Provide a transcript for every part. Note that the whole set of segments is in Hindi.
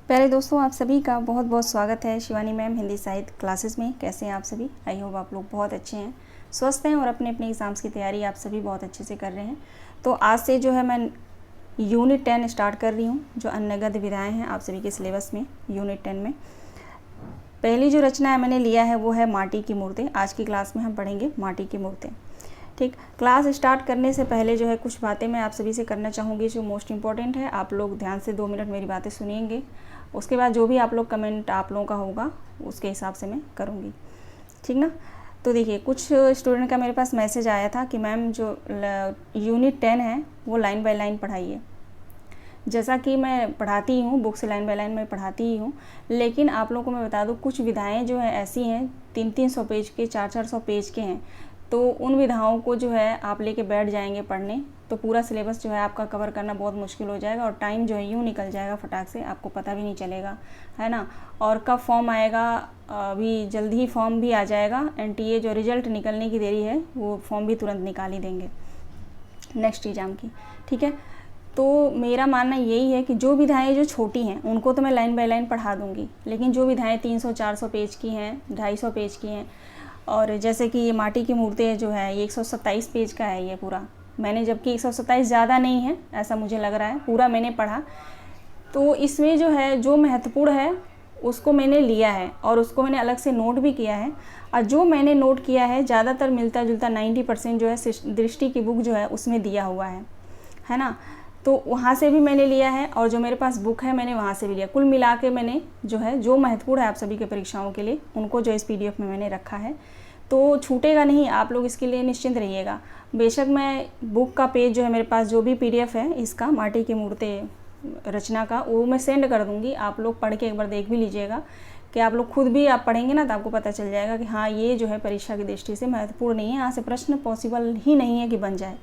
पहले दोस्तों आप सभी का बहुत बहुत स्वागत है शिवानी मैम हिंदी साहित्य क्लासेस में। कैसे हैं आप सभी? आई होप आप लोग बहुत अच्छे हैं, स्वस्थ हैं और अपने अपने एग्ज़ाम्स की तैयारी आप सभी बहुत अच्छे से कर रहे हैं। तो आज से जो है मैं यूनिट 10 स्टार्ट कर रही हूँ, जो अन्नगद्य विधाएँ हैं आप सभी के सिलेबस में। यूनिट 10 में पहली जो रचना है मैंने लिया है वो है माटी की मूर्तें। आज की क्लास में हम पढ़ेंगे माटी की मूर्तें। ठीक, क्लास स्टार्ट करने से पहले जो है कुछ बातें मैं आप सभी से करना चाहूँगी जो मोस्ट इम्पॉर्टेंट है। आप लोग ध्यान से 2 मिनट मेरी बातें सुनिएंगे, उसके बाद जो भी आप लोग कमेंट आप लोगों का होगा उसके हिसाब से मैं करूँगी, ठीक ना। तो देखिए, कुछ स्टूडेंट का मेरे पास मैसेज आया था कि मैम जो यूनिट 10 है वो लाइन बाय लाइन पढ़ाइए। जैसा कि मैं पढ़ाती हूँ, बुक से लाइन बाय लाइन मैं पढ़ाती ही हूँ, लेकिन आप लोगों को मैं बता दूँ कुछ विधाएँ जो हैं ऐसी हैं 300-300 पेज के, 400-400 पेज के हैं। तो उन विधाओं को जो है आप लेके बैठ जाएंगे पढ़ने तो पूरा सिलेबस जो है आपका कवर करना बहुत मुश्किल हो जाएगा और टाइम जो है यूँ निकल जाएगा फटाक से, आपको पता भी नहीं चलेगा, है ना। और कब फॉर्म आएगा, अभी जल्दी ही फॉर्म भी आ जाएगा। NTA जो रिजल्ट निकलने की देरी है वो फॉर्म भी तुरंत निकाल ही देंगे नेक्स्ट एग्ज़ाम की, ठीक है। तो मेरा मानना यही है कि जो विधाएँ जो छोटी हैं उनको तो मैं लाइन बाय लाइन पढ़ा दूँगी, लेकिन जो विधाएँ 300-400 पेज की हैं, 250 पेज की हैं, और जैसे कि ये माटी की मूर्तें जो है ये 127 पेज का है ये पूरा। मैंने, जबकि 127 ज़्यादा नहीं है ऐसा मुझे लग रहा है, पूरा मैंने पढ़ा। तो इसमें जो है जो महत्वपूर्ण है उसको मैंने लिया है और उसको मैंने अलग से नोट भी किया है। और जो मैंने नोट किया है ज़्यादातर मिलता जुलता 90% जो है दृष्टि की बुक जो है उसमें दिया हुआ है ना। तो वहाँ से भी मैंने लिया है और जो मेरे पास बुक है मैंने वहाँ से भी लिया। कुल मिला के मैंने जो है जो महत्वपूर्ण है आप सभी के परीक्षाओं के लिए उनको जो इस PDF में मैंने रखा है, तो छूटेगा नहीं, आप लोग इसके लिए निश्चिंत रहिएगा। बेशक मैं बुक का पेज जो है मेरे पास, जो भी PDF है इसका माटी की मूर्तें रचना का, वो मैं सेंड कर दूँगी। आप लोग पढ़ के एक बार देख भी लीजिएगा कि आप लोग खुद भी आप पढ़ेंगे ना तो आपको पता चल जाएगा कि हाँ ये जो है परीक्षा की दृष्टि से महत्वपूर्ण नहीं है, यहाँ से प्रश्न पॉसिबल ही नहीं है कि बन जाए,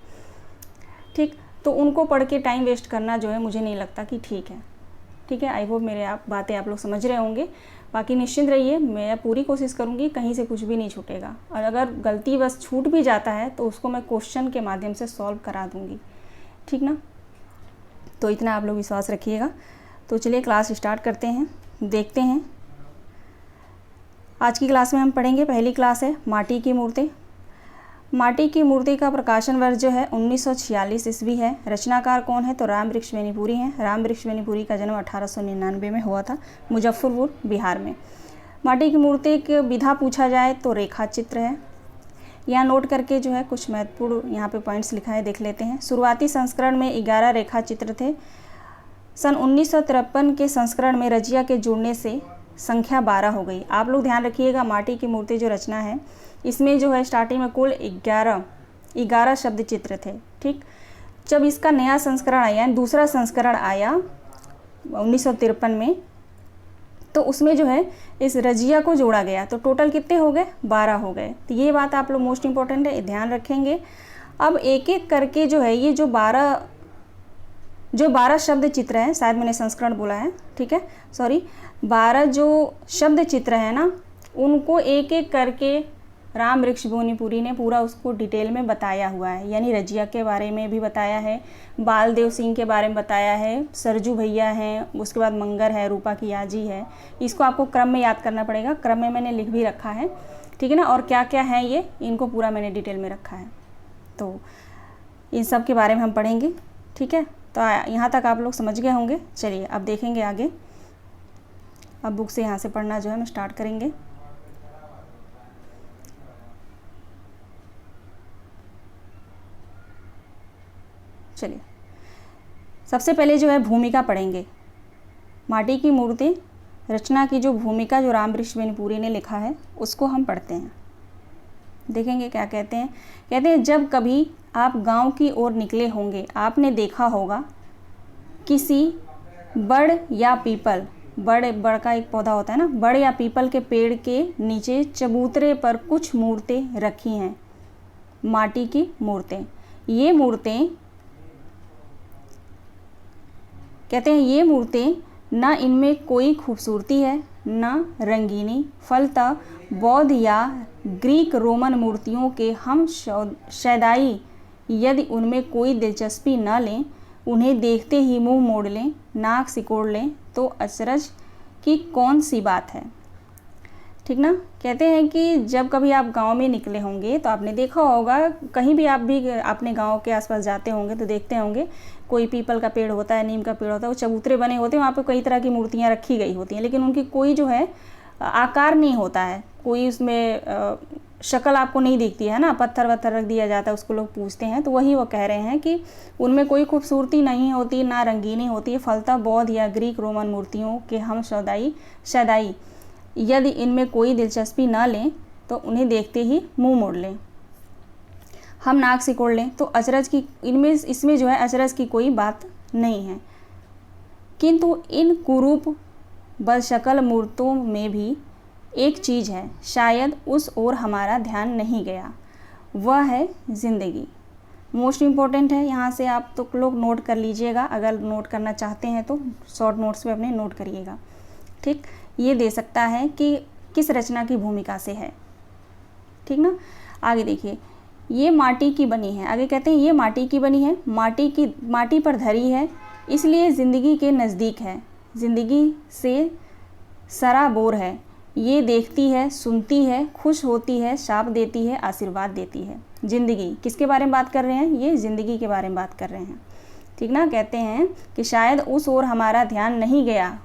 ठीक। तो उनको पढ़ के टाइम वेस्ट करना जो है मुझे नहीं लगता कि ठीक है। आई होप मेरे बातें आप लोग समझ रहे होंगे। बाकी निश्चिंत रहिए, मैं पूरी कोशिश करूँगी कहीं से कुछ भी नहीं छूटेगा, और अगर गलती बस छूट भी जाता है तो उसको मैं क्वेश्चन के माध्यम से सॉल्व करा दूँगी, ठीक ना। तो इतना आप लोग विश्वास रखिएगा। तो चलिए क्लास स्टार्ट करते हैं, देखते हैं। आज की क्लास में हम पढ़ेंगे, पहली क्लास है माटी की मूर्तें। माटी की मूर्ति का प्रकाशन वर्ष जो है 1946 ईस्वी है। रचनाकार कौन है? तो रामवृक्ष बेनीपुरी हैं। रामवृक्ष बेनीपुरी का जन्म 1899 में हुआ था, मुजफ्फरपुर बिहार में। माटी की मूर्ति की विधा पूछा जाए तो रेखा चित्र है। यहाँ नोट करके जो है कुछ महत्वपूर्ण यहाँ पे पॉइंट्स लिखा है, देख लेते हैं। शुरुआती संस्करण में 11 रेखा चित्र थे। सन 1953 के संस्करण में रजिया के जुड़ने से संख्या 12 हो गई। आप लोग ध्यान रखिएगा, माटी की मूर्ति जो रचना है इसमें जो है स्टार्टिंग में कुल 11 शब्द चित्र थे, ठीक। जब इसका नया संस्करण आया, दूसरा संस्करण आया 1953 में, तो उसमें जो है इस रजिया को जोड़ा गया, तो टोटल कितने हो गए? 12 हो गए। तो ये बात आप लोग मोस्ट इम्पॉर्टेंट है, ध्यान रखेंगे। अब एक एक करके जो है ये जो 12 शब्द चित्र हैं, शायद मैंने संस्करण बोला है, ठीक है, सॉरी, 12 जो शब्द चित्र हैं ना, उनको एक एक करके रामवृक्ष बेनीपुरी ने पूरा उसको डिटेल में बताया हुआ है। यानी रजिया के बारे में भी बताया है, बालदेव सिंह के बारे में बताया है, सरजू भैया हैं, उसके बाद मंगर है, रूपा की याजी है। इसको आपको क्रम में याद करना पड़ेगा, क्रम में मैंने लिख भी रखा है, ठीक है ना। और क्या क्या है ये, इनको पूरा मैंने डिटेल में रखा है। तो इन सब के बारे में हम पढ़ेंगे, ठीक है। तो यहाँ तक आप लोग समझ गए होंगे। चलिए अब देखेंगे आगे। अब बुक से यहाँ से पढ़ना जो है हम स्टार्ट करेंगे। चलिए सबसे पहले जो है भूमिका पढ़ेंगे। माटी की मूर्ति रचना की जो भूमिका जो रामवृक्ष बेनीपुरी ने लिखा है उसको हम पढ़ते हैं, देखेंगे क्या कहते हैं। कहते हैं, जब कभी आप गांव की ओर निकले होंगे, आपने देखा होगा किसी बड़ या पीपल, बड़ का एक पौधा होता है ना, बड़ या पीपल के पेड़ के नीचे चबूतरे पर कुछ मूर्तें रखी हैं, माटी की मूर्तें। ये मूर्तें, कहते हैं, ये मूर्तें न इनमें कोई खूबसूरती है न रंगीनी, फलतः बौद्ध या ग्रीक रोमन मूर्तियों के हम सौदाई यदि उनमें कोई दिलचस्पी न लें, उन्हें देखते ही मुंह मोड़ लें, नाक सिकोड़ लें, तो अचरज की कौन सी बात है। ठीक ना। कहते हैं कि जब कभी आप गांव में निकले होंगे तो आपने देखा होगा, कहीं भी आप भी अपने गांव के आसपास जाते होंगे तो देखते होंगे कोई पीपल का पेड़ होता है, नीम का पेड़ होता है, वो चबूतरे बने होते हैं, वहाँ पे कई तरह की मूर्तियाँ रखी गई होती हैं, लेकिन उनकी कोई जो है आकार नहीं होता है, कोई उसमें शक्ल आपको नहीं दिखती है ना, पत्थर वत्थर रख दिया जाता है, उसको लोग पूछते हैं। तो वही वो कह रहे हैं कि उनमें कोई खूबसूरती नहीं होती, ना रंगीनी होती है, फलतः बौद्ध या ग्रीक रोमन मूर्तियों के हम सदाई यदि इनमें कोई दिलचस्पी ना लें तो उन्हें देखते ही मुंह मोड़ लें, हम नाक सिकोड़ लें, तो अचरज की इसमें जो है अचरज की कोई बात नहीं है। किंतु इन कुरूप बदशक्ल मूर्तों में भी एक चीज़ है, शायद उस ओर हमारा ध्यान नहीं गया, वह है ज़िंदगी। मोस्ट इम्पॉर्टेंट है, यहाँ से आप तो लोग नोट कर लीजिएगा, अगर नोट करना चाहते हैं तो शॉर्ट नोट्स में अपने नोट करिएगा। ठीक, ये दे सकता है कि किस रचना की भूमिका से है। ठीक ना। आगे देखिए, ये माटी की बनी है, आगे कहते हैं ये माटी की बनी है, माटी पर धरी है, इसलिए ज़िंदगी के नज़दीक है, ज़िंदगी से सराबोर है, ये देखती है, सुनती है, खुश होती है, शाप देती है, आशीर्वाद देती है। ज़िंदगी किसके बारे में बात कर रहे हैं, ये ज़िंदगी के बारे में बात कर रहे हैं। ठीक ना। कहते हैं कि शायद उस ओर हमारा ध्यान नहीं गया,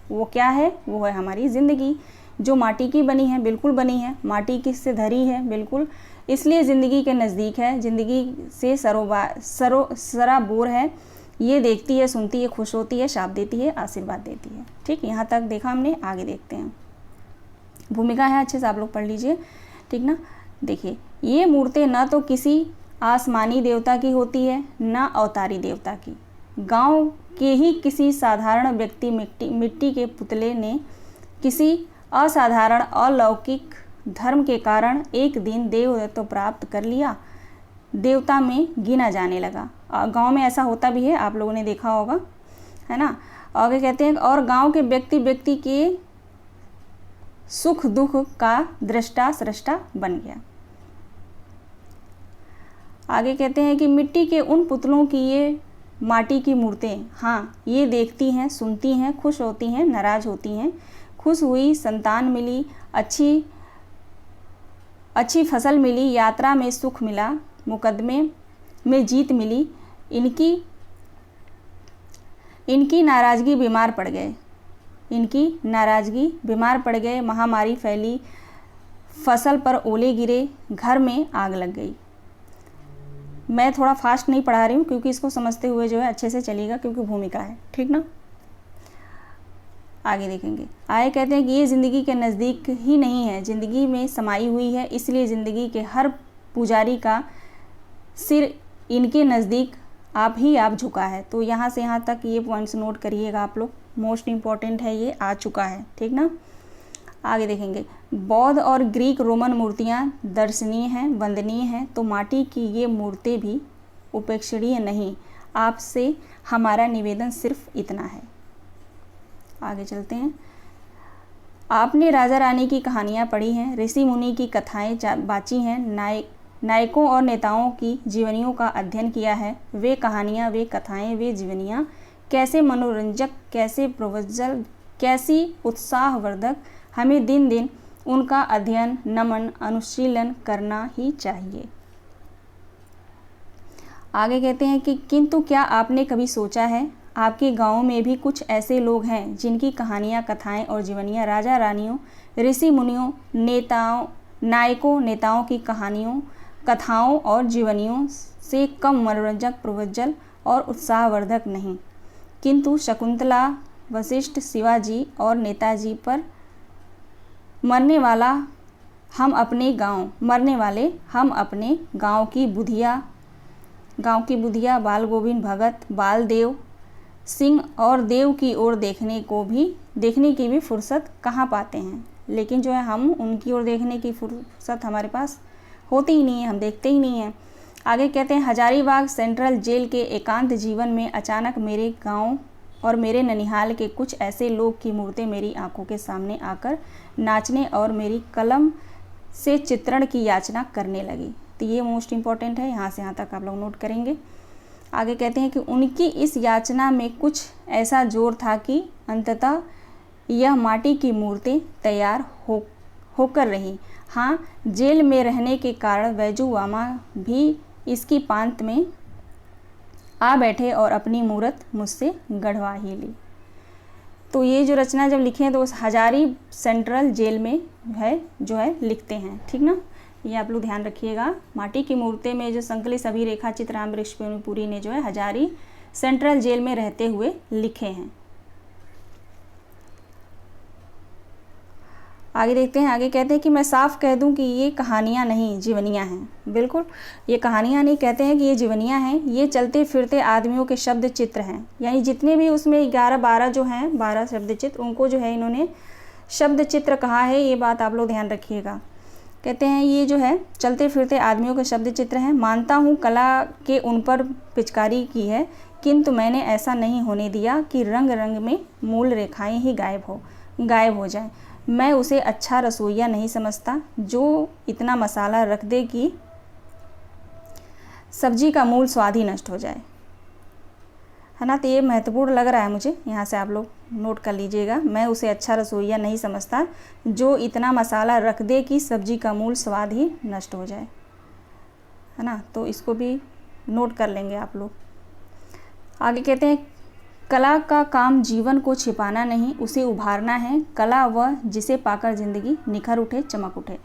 वो क्या है, वो है हमारी ज़िंदगी, जो माटी की बनी है, बिल्कुल बनी है, माटी किससे धरी है, बिल्कुल, इसलिए ज़िंदगी के नज़दीक है, ज़िंदगी से सराबोर है, ये देखती है, सुनती है, खुश होती है, शाप देती है, आशीर्वाद देती है। ठीक, यहाँ तक देखा हमने, आगे देखते हैं। भूमिका है, अच्छे से आप लोग पढ़ लीजिए। ठीक ना। देखिए, ये मूर्तें न तो किसी आसमानी देवता की होती है, न अवतारी देवता की, गांव के ही किसी साधारण व्यक्ति मिट्टी के पुतले ने किसी असाधारण अलौकिक धर्म के कारण एक दिन देवत्व प्राप्त कर लिया, देवता में गिना जाने लगा। गांव में ऐसा होता भी है, आप लोगों ने देखा होगा, है ना। आगे कहते हैं, और गांव के व्यक्ति के सुख दुख का दृष्टा सृष्टा बन गया। आगे कहते हैं कि मिट्टी के उन पुतलों की ये माटी की मूर्तें, हाँ, ये देखती हैं, सुनती हैं, खुश होती हैं, नाराज होती हैं, खुश हुई, संतान मिली, अच्छी फसल मिली, यात्रा में सुख मिला, मुकदमे में जीत मिली, इनकी नाराज़गी बीमार पड़ गए, महामारी फैली, फसल पर ओले गिरे, घर में आग लग गई। मैं थोड़ा फास्ट नहीं पढ़ा रही हूँ क्योंकि इसको समझते हुए जो है अच्छे से चलिएगा, क्योंकि भूमिका है। ठीक ना। आगे देखेंगे, आगे कहते हैं कि ये ज़िंदगी के नज़दीक ही नहीं है, ज़िंदगी में समाई हुई है, इसलिए ज़िंदगी के हर पुजारी का सिर इनके नज़दीक आप झुका है। तो यहाँ से यहाँ तक ये पॉइंट्स नोट करिएगा आप लोग, मोस्ट इम्पॉर्टेंट है, ये आ चुका है। ठीक ना। आगे देखेंगे, बौद्ध और ग्रीक रोमन मूर्तियाँ दर्शनीय हैं, वंदनीय हैं, तो माटी की ये मूर्तें भी उपेक्षणीय नहीं। आपसे हमारा निवेदन सिर्फ इतना है। आगे चलते हैं। आपने राजा रानी की कहानियाँ पढ़ी हैं, ऋषि मुनि की कथाएं बाँची हैं, नायकों और नेताओं की जीवनियों का अध्ययन किया है। वे कहानियाँ, वे कथाएं, वे जीवनियाँ कैसे मनोरंजक, कैसे प्रोज्वल, कैसी उत्साहवर्धक, हमें दिन दिन उनका अध्ययन, नमन, अनुशीलन करना ही चाहिए। आगे कहते हैं कि किंतु क्या आपने कभी सोचा है, आपके गाँव में भी कुछ ऐसे लोग हैं जिनकी कहानियाँ, कथाएं और जीवनियाँ राजा रानियों, ऋषि मुनियों, नायकों नेताओं की कथाओं और जीवनियों से कम मनोरंजक, प्रोज्वल और उत्साहवर्धक नहीं, किंतु शकुंतला, वशिष्ठ, शिवाजी और नेताजी पर मरने वाले हम अपने गांव की बुधिया, बाल गोविंद भगत, बालदेव सिंह और देव की ओर देखने की भी फुर्सत कहाँ पाते हैं। लेकिन जो है हम उनकी ओर देखने की फुर्सत हमारे पास होती ही नहीं है, हम देखते ही नहीं हैं। आगे कहते हैं, हजारीबाग सेंट्रल जेल के एकांत जीवन में अचानक मेरे गांव और मेरे ननिहाल के कुछ ऐसे लोग की मूर्तें मेरी आंखों के सामने आकर नाचने और मेरी कलम से चित्रण की याचना करने लगी। तो ये मोस्ट इम्पॉर्टेंट है, यहाँ से यहाँ तक आप लोग नोट करेंगे। आगे कहते हैं कि उनकी इस याचना में कुछ ऐसा जोर था कि अंततः यह माटी की मूर्ति तैयार होकर रही। हाँ, जेल में रहने के कारण बैजूवामा भी इसकी पांत में आ बैठे और अपनी मूरत मुझसे गढ़वा ही ली। तो ये जो रचना जब लिखे हैं तो उस हजारी सेंट्रल जेल में जो है लिखते हैं, ठीक ना। ये आप लोग ध्यान रखिएगा। माटी की मूर्ति में जो संकलित सभी रेखा चित्र रामवृक्ष पुरी ने जो है हजारी सेंट्रल जेल में रहते हुए लिखे हैं। आगे देखते हैं। आगे कहते हैं कि मैं साफ कह दूं कि ये कहानियाँ नहीं जीवनियाँ हैं। बिल्कुल, ये कहानियाँ नहीं, कहते हैं कि ये जीवनियाँ हैं। ये चलते फिरते आदमियों के शब्द चित्र हैं। यानी जितने भी उसमें 11-12 जो हैं 12 शब्द चित्र, उनको जो है इन्होंने शब्द चित्र कहा है। ये बात आप लोग ध्यान रखिएगा। कहते हैं ये जो है चलते फिरते आदमियों के शब्द चित्र हैं। मानता हूँ कला के उन पर पिचकारी की है, किंतु मैंने ऐसा नहीं होने दिया कि रंग रंग में मूल रेखाएं ही गायब हो जाएं। मैं उसे अच्छा रसोइया नहीं समझता जो इतना मसाला रख दे कि सब्जी का मूल स्वाद ही नष्ट हो जाए, है ना। तो ये महत्वपूर्ण लग रहा है मुझे, यहाँ से आप लोग नोट कर लीजिएगा। मैं उसे अच्छा रसोइया नहीं समझता जो इतना मसाला रख दे कि सब्जी का मूल स्वाद ही नष्ट हो जाए, है ना। तो इसको भी नोट कर लेंगे आप लोग। आगे कहते हैं कला का काम जीवन को छिपाना नहीं, उसे उभारना है। कला वह जिसे पाकर जिंदगी निखर उठे, चमक उठे।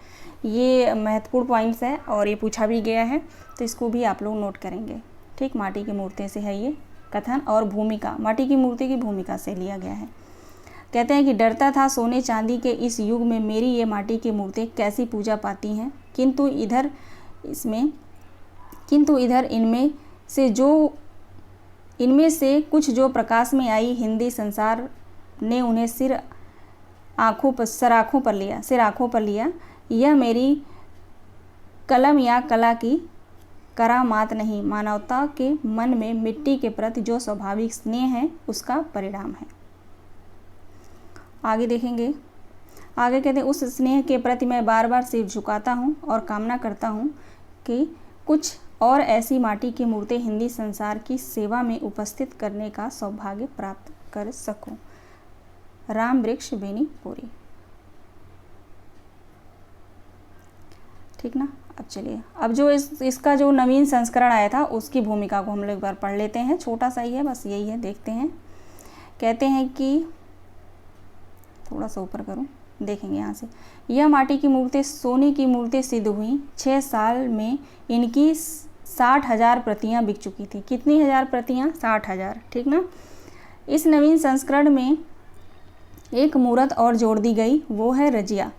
ये महत्वपूर्ण पॉइंट्स है और ये पूछा भी गया है, तो इसको भी आप लोग नोट करेंगे, ठीक। माटी की मूर्ति से है ये कथन, और भूमिका माटी की मूर्ति की भूमिका से लिया गया है। कहते हैं कि डरता था सोने चांदी के इस युग में मेरी ये माटी की मूर्ति कैसी पूजा पाती हैं, किंतु इधर इनमें से कुछ जो प्रकाश में आई, हिंदी संसार ने उन्हें सिर आँखों पर लिया। यह मेरी कलम या कला की करामात नहीं, मानवता के मन में मिट्टी के प्रति जो स्वाभाविक स्नेह है उसका परिणाम है। आगे देखेंगे। आगे कहते हैं उस स्नेह के प्रति मैं बार बार सिर झुकाता हूँ और कामना करता हूँ कि कुछ और ऐसी माटी की मूर्ति हिंदी संसार की सेवा में उपस्थित करने का सौभाग्य प्राप्त कर सकूं। रामवृक्ष बेनीपुरी, ठीक ना। अब चलिए, अब जो इसका जो नवीन संस्करण आया था उसकी भूमिका को हम लोग एक बार पढ़ लेते हैं। छोटा सा ही है, बस यही है, देखते हैं। कहते हैं कि थोड़ा सा ऊपर करूं, देखेंगे यहाँ से। यह माटी की मूर्ति सोने की मूर्ति सिद्ध हुई। 6 साल में इनकी 60,000 प्रतियाँ बिक चुकी थी। कितनी हजार प्रतियाँ? 60,000, ठीक ना। इस नवीन संस्करण में एक मूर्त और जोड़ दी गई, वो है रजिया,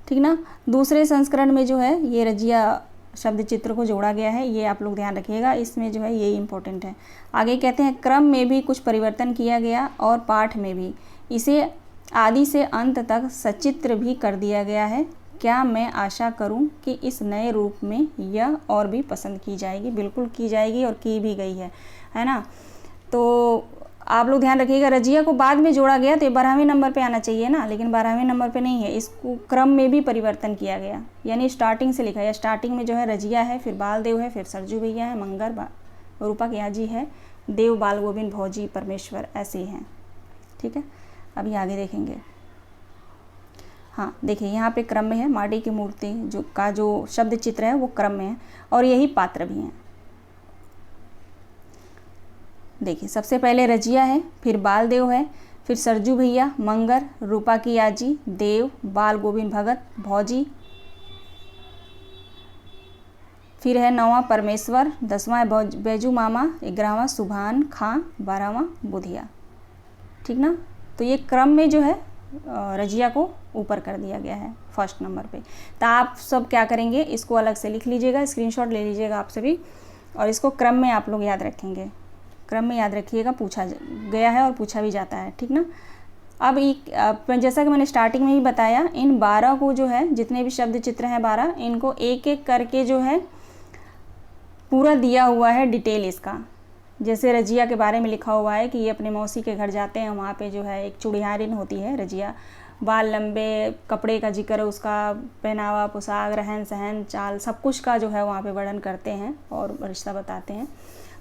ठीक ना। दूसरे संस्करण में जो है ये रजिया शब्द चित्र को जोड़ा गया है, ये आप लोग ध्यान रखिएगा। इसमें जो है ये इम्पोर्टेंट है। आगे कहते हैं क्रम में भी कुछ परिवर्तन किया गया और पाठ में भी। इसे आदि से अंत तक सचित्र भी कर दिया गया है। क्या मैं आशा करूं कि इस नए रूप में यह और भी पसंद की जाएगी। बिल्कुल की जाएगी और की भी गई है ना। तो आप लोग ध्यान रखिएगा, रजिया को बाद में जोड़ा गया तो ये 12वें नंबर पे आना चाहिए ना, लेकिन 12वें नंबर पे नहीं है। इसको क्रम में भी परिवर्तन किया गया, यानी स्टार्टिंग से लिखा है। स्टार्टिंग में जो है रजिया है, फिर बालदेव है, फिर सरजू भैया है, मंगर रूपक याजी है, देव बाल गोविंद भौजी परमेश्वर, ऐसे ही हैं, ठीक है। अभी आगे देखेंगे। हाँ देखिए, यहाँ पे क्रम में है। माटी की मूर्ति जो शब्द चित्र है वो क्रम में है और यही पात्र भी हैं। देखिए, सबसे पहले रजिया है, फिर बालदेव है, फिर सरजू भैया, मंगर, रूपा की याजी, देव, बाल गोविंद भगत, भौजी, फिर है 9वां परमेश्वर, 10वां बैजू मामा, 11वां सुभान खां, 12वां बुधिया, ठीक ना। तो ये क्रम में जो है रजिया को ऊपर कर दिया गया है फर्स्ट नंबर पे। तो आप सब क्या करेंगे, इसको अलग से लिख लीजिएगा, स्क्रीनशॉट ले लीजिएगा आप सभी, और इसको क्रम में आप लोग याद रखेंगे। क्रम में याद रखिएगा, पूछा गया है और पूछा भी जाता है, ठीक ना। अब जैसा कि मैंने स्टार्टिंग में ही बताया, इन 12 को जो है, जितने भी शब्द चित्र हैं 12, इनको एक एक करके जो है पूरा दिया हुआ है डिटेल इसका। जैसे रजिया के बारे में लिखा हुआ है कि ये अपने मौसी के घर जाते हैं, वहाँ पे जो है एक चुड़ियारिन होती है रजिया, बाल लंबे, कपड़े का जिक्र, उसका पहनावा, पोशाक, रहन सहन, चाल, सब कुछ का जो है वहाँ पे वर्णन करते हैं और रिश्ता बताते हैं।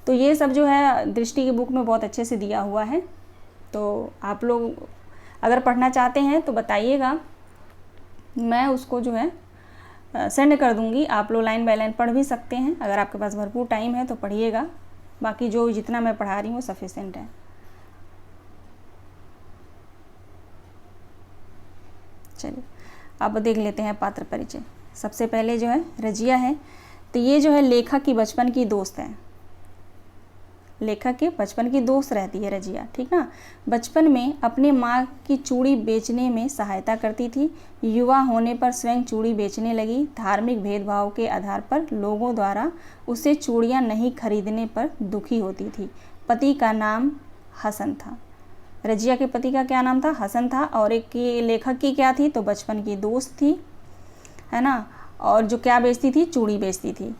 तो ये सब जो है दृष्टि की बुक में बहुत अच्छे से दिया हुआ है। तो आप लोग अगर पढ़ना चाहते हैं तो बताइएगा, मैं उसको जो है सेंड कर दूंगी। आप लोग लाइन बाय लाइन पढ़ भी सकते हैं, अगर आपके पास भरपूर टाइम है तो पढ़िएगा। बाकी जो जितना मैं पढ़ा रही हूँ सफिशिएंट है। चलिए अब देख लेते हैं पात्र परिचय। सबसे पहले जो है रजिया है, तो ये जो है लेखक की बचपन की दोस्त है। लेखक के बचपन की दोस्त रहती है रजिया, ठीक ना। बचपन में अपने माँ की चूड़ी बेचने में सहायता करती थी। युवा होने पर स्वयं चूड़ी बेचने लगी। धार्मिक भेदभाव के आधार पर लोगों द्वारा उसे चूड़ियाँ नहीं खरीदने पर दुखी होती थी। पति का नाम हसन था। रजिया के पति का क्या नाम था? हसन था। और एक की लेखक की क्या थी? तो बचपन की दोस्त थी, है ना। और जो क्या बेचती थी? चूड़ी बेचती थी,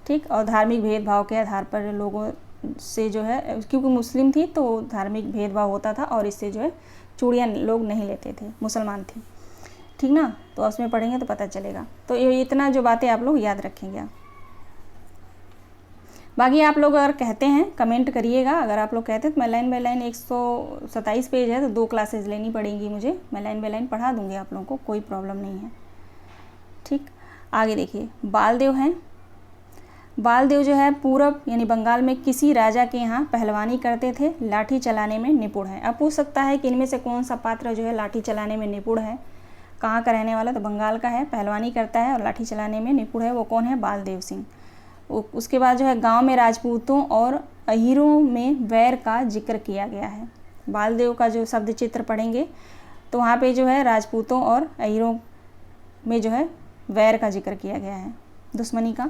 ठीक। और धार्मिक भेदभाव के आधार पर लोगों से जो है, क्योंकि मुस्लिम थी तो धार्मिक भेदभाव होता था और इससे जो है चूड़ियाँ लोग नहीं लेते थे, मुसलमान थी, ठीक ना। तो उसमें पढ़ेंगे तो पता चलेगा। तो ये इतना जो बातें आप लोग याद रखेंगे। बाकी आप लोग अगर कहते हैं कमेंट करिएगा। अगर आप लोग कहते हैं तो मैं लाइन बाय लाइन 127 पेज है तो 2 क्लासेस लेनी पड़ेंगी मुझे। मैं लाइन बाय लाइन पढ़ा दूंगी आप लोगों को, कोई प्रॉब्लम नहीं है, ठीक। आगे देखिए, बालदेव हैं। बालदेव जो है पूरब यानी बंगाल में किसी राजा के यहाँ पहलवानी करते थे। लाठी चलाने में निपुण है। अब पूछ सकता है कि इनमें से कौन सा पात्र जो है लाठी चलाने में निपुण है, कहाँ का रहने वाला? तो बंगाल का है, पहलवानी करता है और लाठी चलाने में निपुण है। वो कौन है? बालदेव सिंह। उसके बाद जो है गांव में राजपूतों और अहीरों में वैर का जिक्र किया गया है। बालदेव का जो शब्द चित्र पढ़ेंगे तो वहाँ पे जो है राजपूतों और अहीरों में जो है वैर का जिक्र किया गया है, दुश्मनी का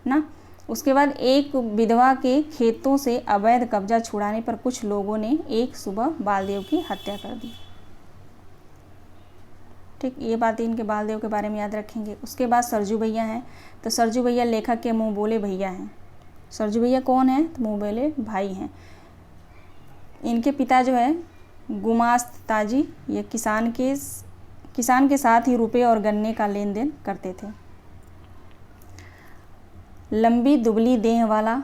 ना। उसके बाद एक विधवा के खेतों से अवैध कब्जा छुड़ाने पर कुछ लोगों ने एक सुबह बालदेव की हत्या कर दी, ठीक। ये बातें इनके बालदेव के बारे में याद रखेंगे। उसके बाद सरजू भैया हैं, तो सरजू भैया लेखक के मुँह बोले भैया हैं। सरजू भैया कौन है? तो मुँह बोले भाई हैं। इनके पिता जो है गुमास्त ताजी, ये किसान के साथ ही रुपये और गन्ने का लेन देन करते थे। लंबी दुबली देह वाला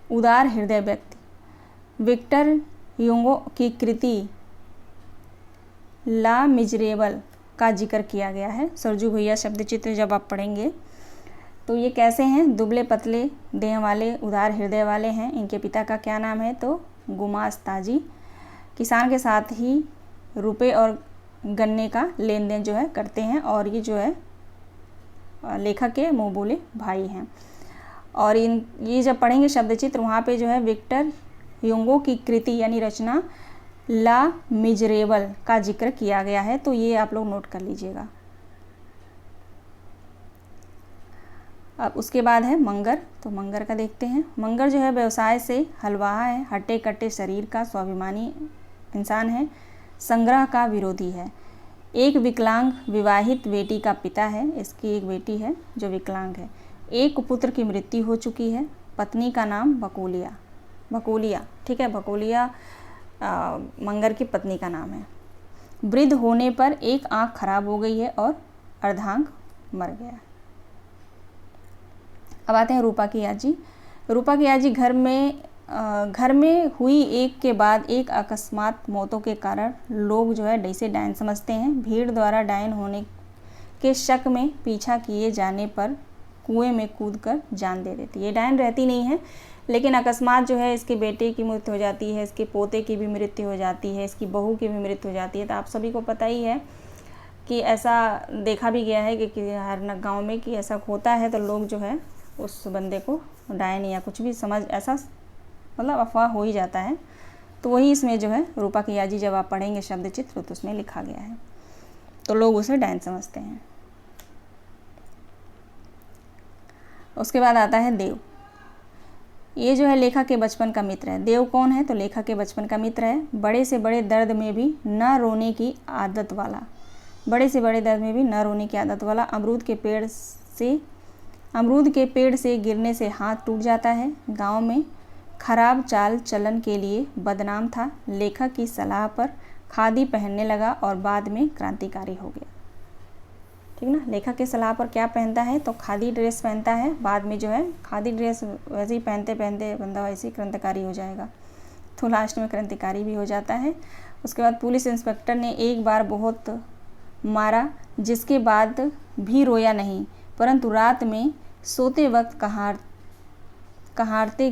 उदार हृदय व्यक्ति। विक्टर ह्यूगो की कृति ला मिजरेबल का जिक्र किया गया है। सरजू भैया शब्द चित्र जब आप पढ़ेंगे तो ये कैसे हैं? दुबले पतले देह वाले, उदार हृदय वाले हैं। इनके पिता का क्या नाम है? तो गुमास्त ताजी। किसान के साथ ही रुपये और गन्ने का लेन देन जो है करते हैं। और ये जो है लेखक के मुँह बोले भाई हैं। और ये जब पढ़ेंगे शब्द चित्र, वहाँ पे जो है विक्टर ह्यूगो की कृति यानी रचना ला मिजरेबल का जिक्र किया गया है। तो ये आप लोग नोट कर लीजिएगा। अब उसके बाद है मंगर। तो मंगर का देखते हैं। मंगर जो है व्यवसाय से हलवाहा है। हट्टे कट्टे शरीर का स्वाभिमानी इंसान है। संग्रह का विरोधी है। एक विकलांग विवाहित बेटी का पिता है। इसकी एक बेटी है जो विकलांग है। एक पुत्र की मृत्यु हो चुकी है। पत्नी का नाम भकोलिया, ठीक है। भकोलिया मंगर की पत्नी का नाम है। वृद्ध होने पर एक आंख खराब हो गई है और अर्धांग मर गया। अब आते हैं रूपा की आजी। रूपा की आजी घर में हुई एक के बाद एक अकस्मात मौतों के कारण लोग जो है इसे डायन समझते हैं। भीड़ द्वारा डायन होने के शक में पीछा किए जाने पर कुएं में कूदकर जान दे देती है। ये डायन रहती नहीं है, लेकिन अकस्मात जो है इसके बेटे की मृत्यु हो जाती है, इसके पोते की भी मृत्यु हो जाती है, इसकी बहू की भी मृत्यु हो जाती है। तो आप सभी को पता ही है कि ऐसा देखा भी गया है कि हर गाँव में कि ऐसा होता है। तो लोग जो है उस बंदे को डायन या कुछ भी समझ, ऐसा मतलब अफवाह हो ही जाता है। तो वही इसमें जो है रूपा की आजी जब आप पढ़ेंगे शब्द चित्र तो उसमें लिखा गया है। तो लोग उसे डायन समझते हैं। उसके बाद आता है देव। ये जो है लेखक के बचपन का मित्र है। देव कौन है? तो लेखक के बचपन का मित्र है। बड़े से बड़े दर्द में भी न रोने की आदत वाला। बड़े से बड़े दर्द में भी न रोने की आदत वाला। अमरूद के पेड़ से गिरने से हाथ टूट जाता है। गांव में खराब चाल चलन के लिए बदनाम था। लेखक की सलाह पर खादी पहनने लगा और बाद में क्रांतिकारी हो गया। ठीक ना। लेखक की सलाह पर क्या पहनता है, तो खादी ड्रेस पहनता है। बाद में जो है खादी ड्रेस वैसे ही पहनते पहनते बंदा वैसे ही क्रांतिकारी हो जाएगा, तो लास्ट में क्रांतिकारी भी हो जाता है। उसके बाद पुलिस इंस्पेक्टर ने एक बार बहुत मारा, जिसके बाद भी रोया नहीं, परंतु रात में सोते वक्त कहारने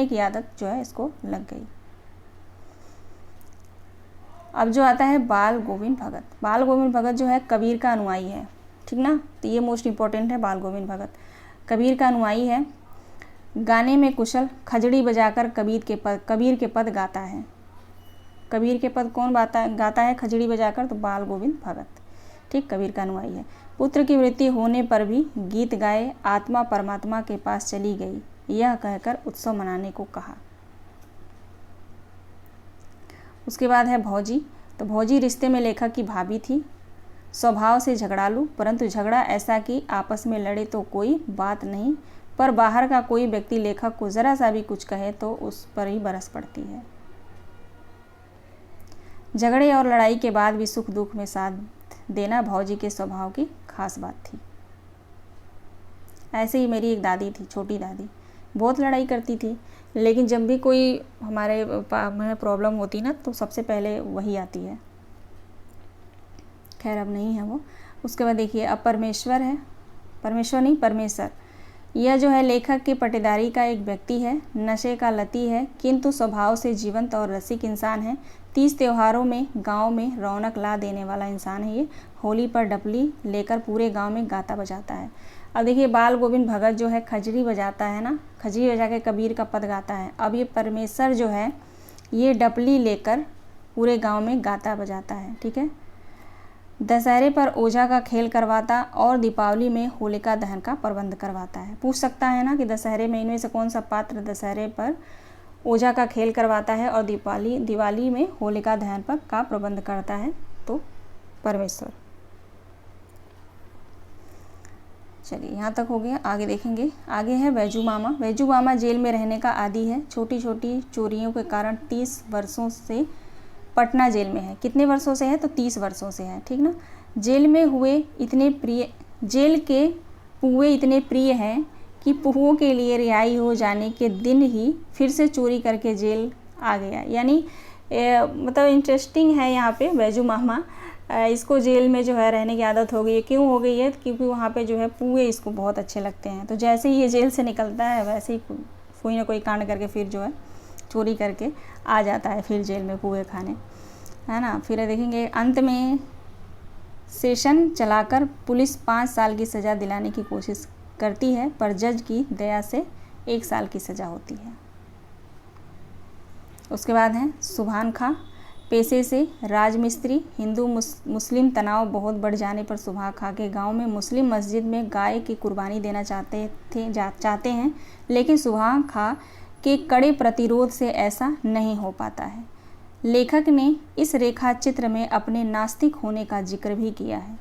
की आदत जो है इसको लग गई। अब जो आता है बाल गोविंद भगत। बाल गोविंद भगत जो है कबीर का अनुयायी है, ठीक ना। तो ये मोस्ट इम्पॉर्टेंट है, बाल गोविंद भगत कबीर का अनुयायी है। गाने में कुशल, खजड़ी बजाकर कबीर के पद गाता है। कबीर के पद कौन गाता है खजड़ी बजाकर, तो बाल गोविंद भगत, ठीक, कबीर का अनुयायी है। पुत्र की मृत्यु होने पर भी गीत गाए, आत्मा परमात्मा के पास चली गई, यह कहकर उत्सव मनाने को कहा। उसके बाद है भौजी। तो भौजी रिश्ते में लेखक की भाभी थी, स्वभाव से झगड़ालू, परंतु झगड़ा ऐसा कि आपस में लड़े तो कोई बात नहीं, पर बाहर का कोई व्यक्ति लेखक को ज़रा सा भी कुछ कहे तो उस पर ही बरस पड़ती है। झगड़े और लड़ाई के बाद भी सुख दुख में साथ देना भौजी के स्वभाव की खास बात थी। ऐसे ही मेरी एक दादी थी, छोटी दादी, बहुत लड़ाई करती थी, लेकिन जब भी कोई हमारे में प्रॉब्लम होती ना, तो सबसे पहले वही आती है। खैर अब नहीं है वो। उसके बाद देखिए अब परमेश्वर है, परमेश्वर, यह जो है लेखक की पटेदारी का एक व्यक्ति है, नशे का लती है, किंतु स्वभाव से जीवंत और रसिक इंसान है। 30 त्योहारों में गांव में रौनक ला देने वाला इंसान है ये। होली पर डपली लेकर पूरे गांव में गाता बजाता है। अब देखिए बाल गोविंद भगत जो है खजड़ी बजाता है ना, खजड़ी बजा के कबीर का पद गाता है। अब ये परमेश्वर जो है ये डपली लेकर पूरे गांव में गाता बजाता है, ठीक है। दशहरे पर ओझा का खेल करवाता और दीपावली में होलिका दहन का प्रबंध करवाता है। पूछ सकता है ना कि दशहरे में इनमें से कौन सा पात्र दशहरे पर ओझा का खेल करवाता है और दिवाली में होलिका दहन पर का प्रबंध करता है, तो परमेश्वर। चलिए यहाँ तक हो गया, आगे देखेंगे। आगे है बैजू मामा। बैजू मामा जेल में रहने का आदी है। छोटी छोटी चोरियों के कारण 30 वर्षों से पटना जेल में है। कितने वर्षों से है, तो 30 वर्षों से है, ठीक ना। जेल के पुए इतने प्रिय हैं कि पुओं के लिए रिहाई हो जाने के दिन ही फिर से चोरी करके जेल आ गया। यानी मतलब इंटरेस्टिंग है यहाँ पे बैजू मामा, इसको जेल में जो है रहने की आदत हो गई है। क्यों हो गई है, क्योंकि वहाँ पे जो है पुए इसको बहुत अच्छे लगते हैं। तो जैसे ही ये जेल से निकलता है वैसे ही कोई ना कोई कांड करके फिर जो है चोरी करके आ जाता है फिर जेल में पुए खाने, है ना। फिर देखेंगे अंत में सेशन चलाकर पुलिस 5 साल की सज़ा दिलाने की कोशिश करती है, पर जज की दया से 1 साल की सज़ा होती है। उसके बाद है सुभान खां। पेशे से राजमिस्त्री। हिंदू मुस्लिम तनाव बहुत बढ़ जाने पर सुभान खां के गांव में मुस्लिम मस्जिद में गाय की कुर्बानी देना चाहते हैं, लेकिन सुभान खां के कड़े प्रतिरोध से ऐसा नहीं हो पाता है। लेखक ने इस रेखा चित्र में अपने नास्तिक होने का जिक्र भी किया है,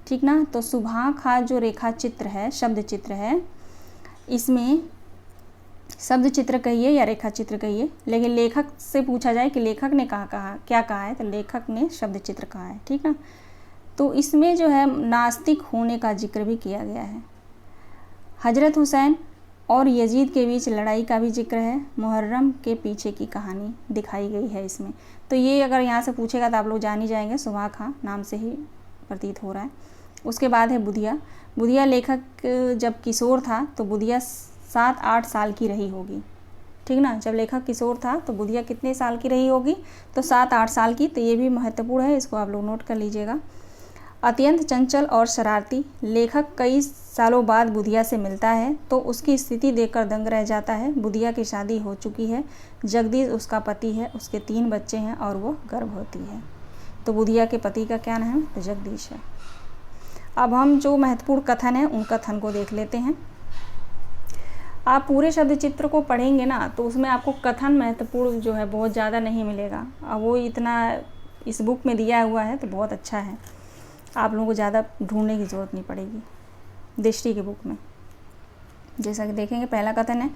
ठीक ना। तो सुभान खां जो रेखा चित्र है, शब्द चित्र है, इसमें शब्द चित्र कहिए या रेखा चित्र कहिए, लेकिन लेखक से पूछा जाए कि लेखक ने क्या कहा है, तो लेखक ने शब्द चित्र कहा है, ठीक ना। तो इसमें जो है नास्तिक होने का जिक्र भी किया गया है। हजरत हुसैन और यजीद के बीच लड़ाई का भी जिक्र है। मुहर्रम के पीछे की कहानी दिखाई गई है इसमें। तो ये अगर यहाँ से पूछेगा तो आप लोग जान ही जाएंगे, सुभान खां नाम से ही प्रतीत हो रहा है। उसके बाद है बुधिया। बुधिया लेखक जब किशोर था तो बुधिया 7-8 साल की रही होगी, ठीक ना। जब लेखक किशोर था तो बुधिया कितने साल की रही होगी, तो 7-8 साल की। तो ये भी महत्वपूर्ण है, इसको आप लोग नोट कर लीजिएगा। अत्यंत चंचल और शरारती। लेखक कई सालों बाद बुधिया से मिलता है तो उसकी स्थिति देखकर दंग रह जाता है। बुधिया की शादी हो चुकी है, जगदीश उसका पति है, उसके 3 बच्चे हैं और वो गर्भवती है। तो बुधिया के पति का क्या नाम है, तो जगदीश है। अब हम जो महत्वपूर्ण कथन है उन कथन को देख लेते हैं। आप पूरे शब्द चित्र को पढ़ेंगे ना तो उसमें आपको कथन महत्वपूर्ण जो है बहुत ज़्यादा नहीं मिलेगा। अब वो इतना इस बुक में दिया हुआ है तो बहुत अच्छा है, आप लोगों को ज़्यादा ढूंढने की ज़रूरत नहीं पड़ेगी दृष्टि की बुक में। जैसा कि देखेंगे, पहला कथन है,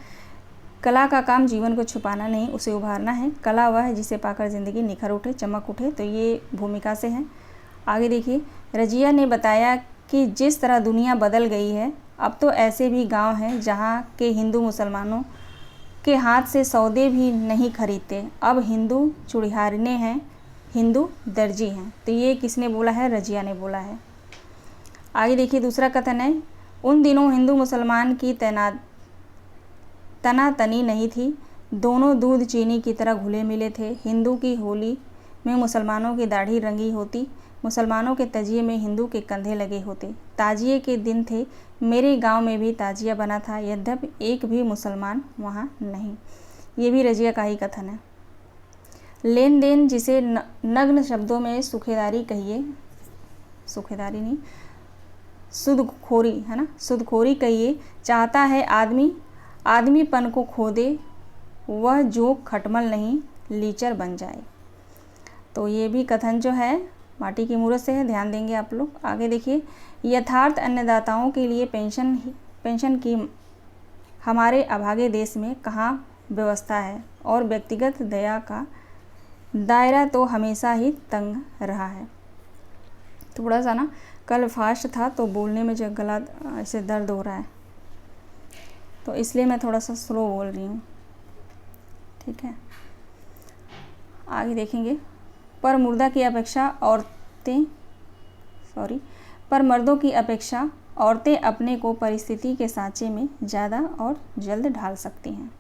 कला का काम जीवन को छुपाना नहीं, उसे उभारना है। कला वह है जिसे पाकर ज़िंदगी निखर उठे, चमक उठे। तो ये भूमिका से है। आगे देखिए, रजिया ने बताया कि जिस तरह दुनिया बदल गई है, अब तो ऐसे भी गांव हैं जहां के हिंदू मुसलमानों के हाथ से सौदे भी नहीं खरीदते। अब हिंदू चूड़िहारने हैं, हिंदू दर्जी हैं। तो ये किसने बोला है? रजिया ने बोला है। आगे देखिए, दूसरा कथन है, उन दिनों हिंदू मुसलमान की तनातनी नहीं थी, दोनों दूध चीनी की तरह घुले मिले थे। हिंदू की होली में मुसलमानों की दाढ़ी रंगी होती, मुसलमानों के तजिए में हिंदू के कंधे लगे होते। ताजिए के दिन थे, मेरे गांव में भी ताजिया बना था, यद्यपि एक भी मुसलमान वहां नहीं। ये भी रजिया का ही कथन है। लेन देन, जिसे नग्न शब्दों में सुखेदारी कहिए, सुखेदारी नहीं, सुदखोरी है ना, सुदखोरी कहिए, चाहता है आदमीपन को खो दे, वह जो खटमल नहीं लीचर बन जाए। तो ये भी कथन जो है माटी की मूरत से है, ध्यान देंगे आप लोग। आगे देखिए, यथार्थ अन्नदाताओं के लिए पेंशन की हमारे अभागे देश में कहाँ व्यवस्था है, और व्यक्तिगत दया का दायरा तो हमेशा ही तंग रहा है। थोड़ा सा ना कल फास्ट था तो बोलने में जो गला ऐसे दर्द हो रहा है, तो इसलिए मैं थोड़ा सा स्लो बोल रही हूँ, ठीक है। आगे देखेंगे, पर मर्दों की अपेक्षा औरतें अपने को परिस्थिति के सांचे में ज़्यादा और जल्द ढाल सकती हैं।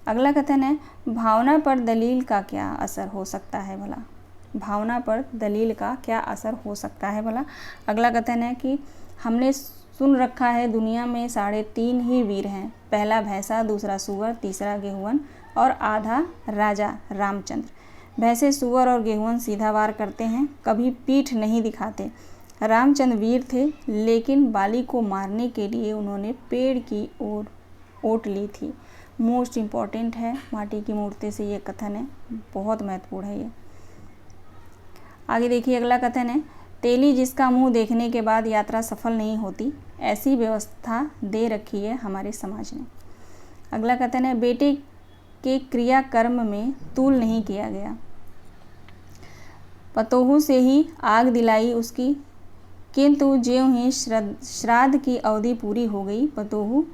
अगला कथन है, भावना पर दलील का क्या असर हो सकता है भला? भावना पर दलील का क्या असर हो सकता है भला? अगला कथन है कि हमने सुन रखा है दुनिया में 3.5 ही वीर हैं, पहला भैंसा, दूसरा सूअर, तीसरा गेहून और आधा राजा रामचंद्र। भैंसे, सूअर और गेहून सीधा वार करते हैं, कभी पीठ नहीं दिखाते। रामचंद्र वीर थे, लेकिन बाली को मारने के लिए उन्होंने पेड़ की ओट ली थी। मोस्ट इम्पॉर्टेंट है, माटी की मूर्ति से ये कथन है, बहुत महत्वपूर्ण है ये। आगे देखिए, अगला कथन है, तेली जिसका मुंह देखने के बाद यात्रा सफल नहीं होती, ऐसी व्यवस्था दे रखी है हमारे समाज ने। अगला कथन है, बेटे के क्रियाकर्म में तूल नहीं किया गया, पतोहू से ही आग दिलाई उसकी, किंतु ज्यों ही श्राद्ध की अवधि पूरी हो गई, पतोहू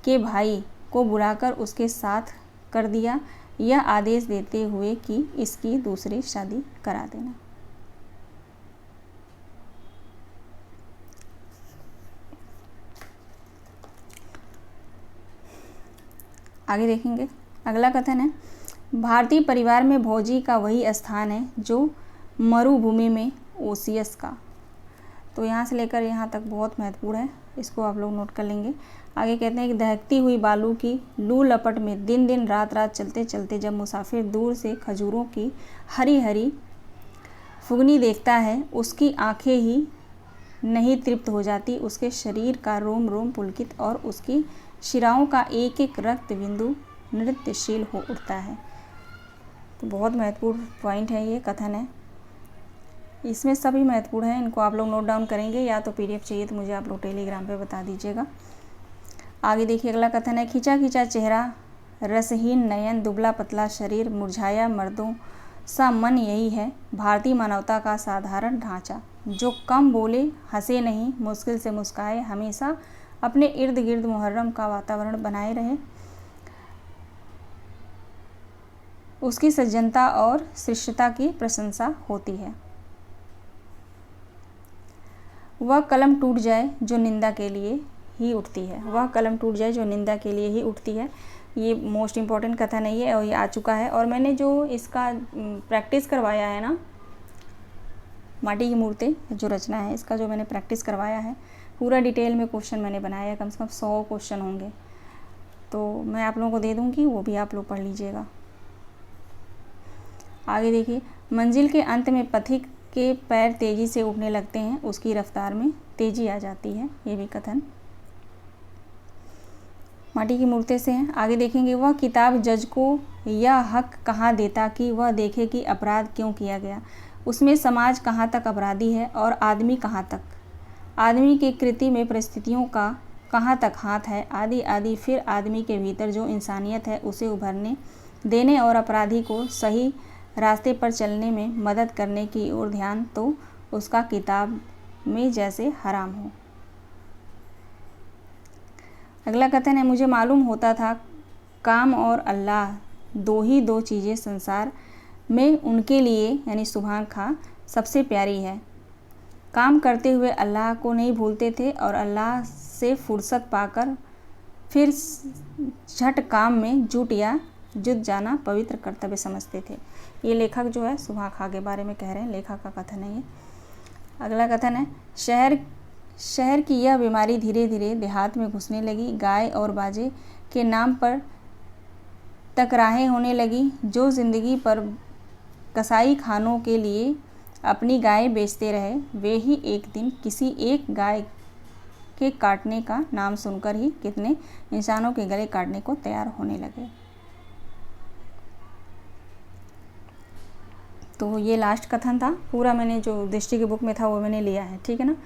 के भाई को बुलाकर उसके साथ कर दिया, यह आदेश देते हुए कि इसकी दूसरी शादी करा देना। आगे देखेंगे, अगला कथन है, भारतीय परिवार में भौजी का वही स्थान है जो मरुभूमि में ओसियस का। तो यहाँ से लेकर यहाँ तक बहुत महत्वपूर्ण है, इसको आप लोग नोट कर लेंगे। आगे कहते हैं कि दहकती हुई बालू की लू लपट में दिन दिन रात रात चलते चलते जब मुसाफिर दूर से खजूरों की हरी हरी फुगनी देखता है, उसकी आंखें ही नहीं तृप्त हो जाती, उसके शरीर का रोम रोम पुलकित और उसकी शिराओं का एक एक रक्त बिंदु नृत्यशील हो उठता है। तो बहुत महत्वपूर्ण पॉइंट है, ये कथन है, इसमें सभी महत्वपूर्ण है, इनको आप लोग नोट डाउन करेंगे, या तो PDF चाहिए तो मुझे आप लोग टेलीग्राम पे बता दीजिएगा। आगे देखिए, अगला कथन है, खिंचा खिंचा चेहरा, रसहीन नयन, दुबला पतला शरीर, मुरझाया मर्दों सा मन, यही है भारतीय मानवता का साधारण ढांचा, जो कम बोले, हंसे नहीं, मुश्किल से मुस्काए, हमेशा अपने इर्द गिर्द मुहर्रम का वातावरण बनाए रहे, उसकी सज्जनता और शिष्टता की प्रशंसा होती है। वह कलम टूट जाए जो निंदा के लिए ही उठती है, वह कलम टूट जाए जो निंदा के लिए ही उठती है। ये मोस्ट इम्पॉर्टेंट कथन है ये, और ये आ चुका है, और मैंने जो इसका प्रैक्टिस करवाया है ना, माटी की मूर्ति जो रचना है, इसका जो मैंने प्रैक्टिस करवाया है, पूरा डिटेल में क्वेश्चन मैंने बनाया है, कम से कम 100 क्वेश्चन होंगे, तो मैं आप लोगों को दे दूँगी, वो भी आप लोग पढ़ लीजिएगा। आगे देखिए, मंजिल के अंत में पथिक के पैर तेजी से उठने लगते हैं, उसकी रफ्तार में तेजी आ जाती है, ये भी कथन माटी की मूर्ति से है। आगे देखेंगे, वह किताब जज को यह हक कहाँ देता कि वह देखे कि अपराध क्यों किया गया, उसमें समाज कहाँ तक अपराधी है और आदमी कहाँ तक, आदमी के कृति में परिस्थितियों का कहाँ तक हाथ है, आदि आदि। फिर आदमी के भीतर जो इंसानियत है उसे उभरने देने और अपराधी को सही रास्ते पर चलने में मदद करने की ओर ध्यान तो उसका किताब में जैसे हराम हो। अगला कथन है, मुझे मालूम होता था काम और अल्लाह दो चीज़ें संसार में उनके लिए यानी सुभान खां सबसे प्यारी है। काम करते हुए अल्लाह को नहीं भूलते थे और अल्लाह से फुर्सत पाकर फिर झट काम में जुट जाना पवित्र कर्तव्य समझते थे। ये लेखक जो है सुभान खां के बारे में कह रहे हैं, लेखक का कथन है ये। अगला कथन है, शहर की यह बीमारी धीरे धीरे देहात में घुसने लगी। गाय और बाजे के नाम पर तकराहें होने लगी। जो ज़िंदगी पर कसाई खानों के लिए अपनी गाय बेचते रहे, वे ही एक दिन किसी एक गाय के काटने का नाम सुनकर ही कितने इंसानों के गले काटने को तैयार होने लगे। तो ये लास्ट कथन था, पूरा मैंने जो दृष्टि की बुक में था वो मैंने लिया है, ठीक है ना।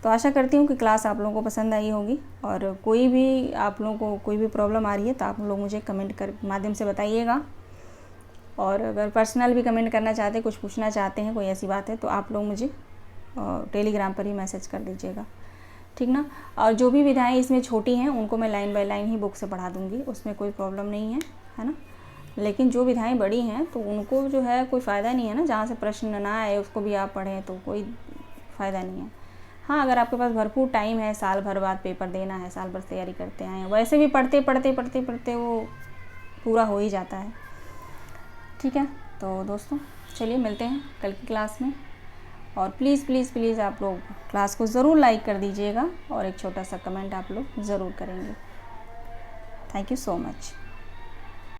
तो आशा करती हूँ कि क्लास आप लोगों को पसंद आई होगी, और कोई भी आप लोगों को कोई भी प्रॉब्लम आ रही है तो आप लोग मुझे कमेंट कर माध्यम से बताइएगा। और अगर पर्सनल भी कमेंट करना चाहते हैं, कुछ पूछना चाहते हैं, कोई ऐसी बात है तो आप लोग मुझे टेलीग्राम पर ही मैसेज कर दीजिएगा, ठीक ना। और जो भी विधाएं इसमें छोटी हैं उनको मैं line by line he book से पढ़ा दूँगी, उसमें कोई प्रॉब्लम नहीं है ना। लेकिन जो विधाएं बड़ी हैं तो उनको जो है कोई फ़ायदा नहीं है ना, जहाँ से प्रश्न ना आए उसको भी आप पढ़ें तो कोई फ़ायदा नहीं है। हाँ, अगर आपके पास भरपूर टाइम है, साल भर बाद पेपर देना है, साल भर तैयारी करते आए हैं, वैसे भी पढ़ते वो पूरा हो ही जाता है, ठीक है। तो दोस्तों चलिए मिलते हैं कल की क्लास में, और प्लीज़ आप लोग क्लास को ज़रूर लाइक कर दीजिएगा और एक छोटा सा कमेंट आप लोग ज़रूर करेंगे। Thank you so much.